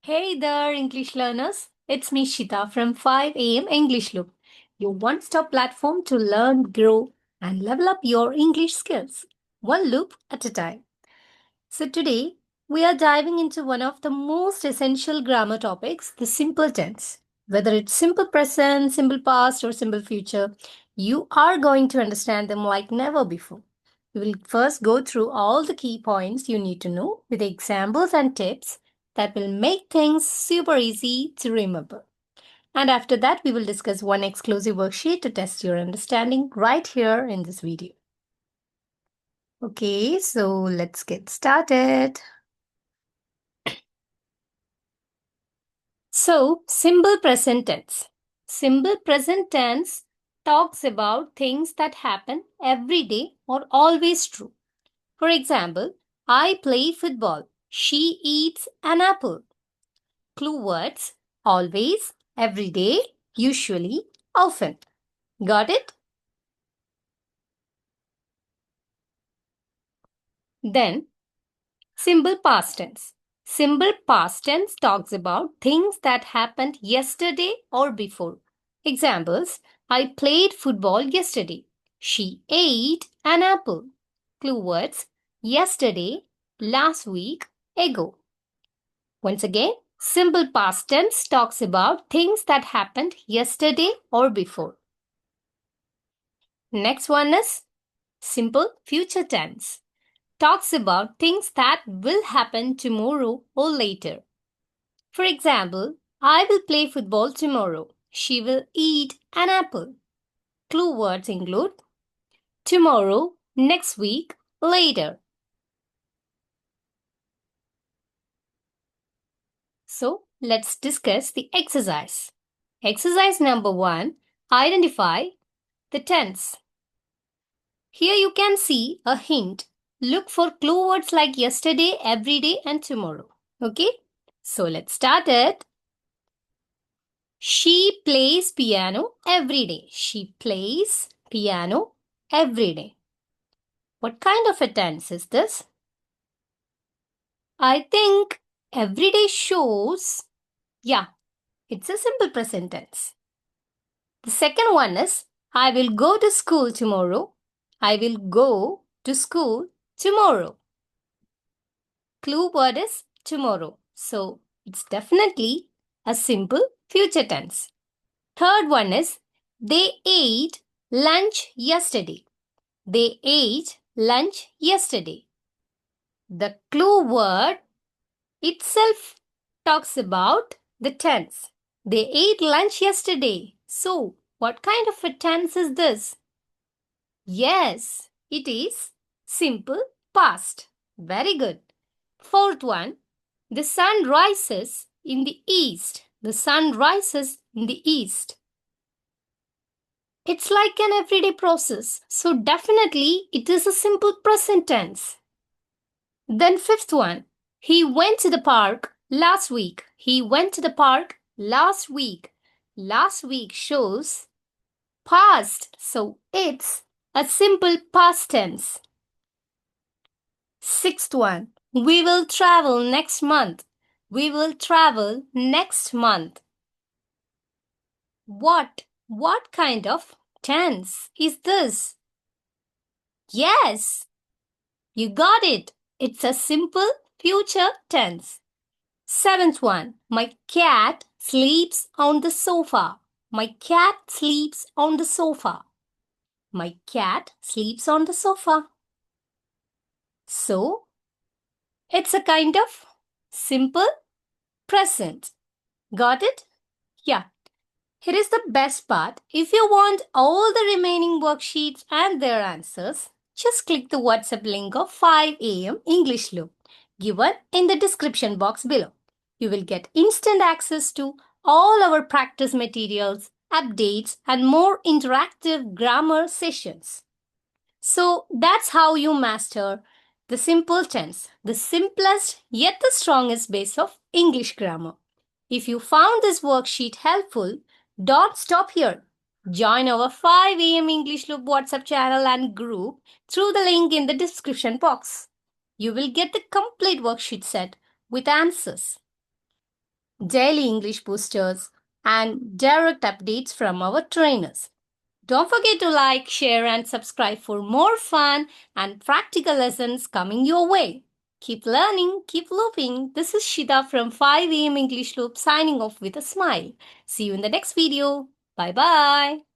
Hey there, English learners. It's me, Shita from 5 a.m. English Loop, your one stop platform to learn, grow, and level up your English skills, one loop at a time. So, today we are diving into one of the most essential grammar topics, the simple tense. Whether it's simple present, simple past, or simple future, you are going to understand them like never before. We will first go through all the key points you need to know with examples and tips that will make things super easy to remember. And after that, we will discuss one exclusive worksheet to test your understanding right here in this video. Okay, so let's get started. So, simple present tense. Simple present tense talks about things that happen every day or always true. For example, I play football. She eats an apple. Clue words always, every day, usually, often. Got it? Then, simple past tense. Simple past tense talks about things that happened yesterday or before. Examples: I played football yesterday. She ate an apple. Clue words: yesterday, last week, ago. Once again, simple past tense talks about things that happened yesterday or before. Next one is simple future tense. Talks about things that will happen tomorrow or later. For example, I will play football tomorrow. She will eat an apple. Clue words include tomorrow, next week, later. So, let's discuss the exercise. Exercise number 1, identify the tense. Here you can see a hint. Look for clue words like yesterday, every day, and tomorrow. Okay? So let's start it. She plays piano every day. She plays piano every day. What kind of a tense is this? I think every day shows, yeah, it's a simple present tense. The second one is I will go to school tomorrow. I will go to school tomorrow. Clue word is tomorrow. So it's definitely a simple future tense. Third one is they ate lunch yesterday. They ate lunch yesterday. The clue word itself talks about the tense. They ate lunch yesterday. So, what kind of a tense is this? Yes, it is simple past. Very good. Fourth one, the sun rises in the east. The sun rises in the east. It's like an everyday process. So definitely it is a simple present tense. Then fifth one, he went to the park last week. He went to the park last week. Last week shows past. So it's a simple past tense. Sixth one, we will travel next month. We will travel next month. What kind of tense is this? Yes, you got it. It's a simple future tense. Seventh one, my cat sleeps on the sofa. My cat sleeps on the sofa. My cat sleeps on the sofa. So, it's a kind of simple present. Got it? Yeah. Here is the best part. If you want all the remaining worksheets and their answers, just click the WhatsApp link of 5 a.m. English Loop given in the description box below. You will get instant access to all our practice materials, updates, and more interactive grammar sessions. So that's how you master the simple tense, the simplest yet the strongest base of English grammar. If you found this worksheet helpful, don't stop here. Join our 5 a.m. English Loop WhatsApp channel and group through the link in the description box. You will get the complete worksheet set with answers. daily English boosters, and direct updates from our trainers. Don't forget to like, share, and subscribe for more fun and practical lessons coming your way. Keep learning, keep looping. This is Shida from 5 a.m. English Loop signing off with a smile. See you in the next video. Bye bye.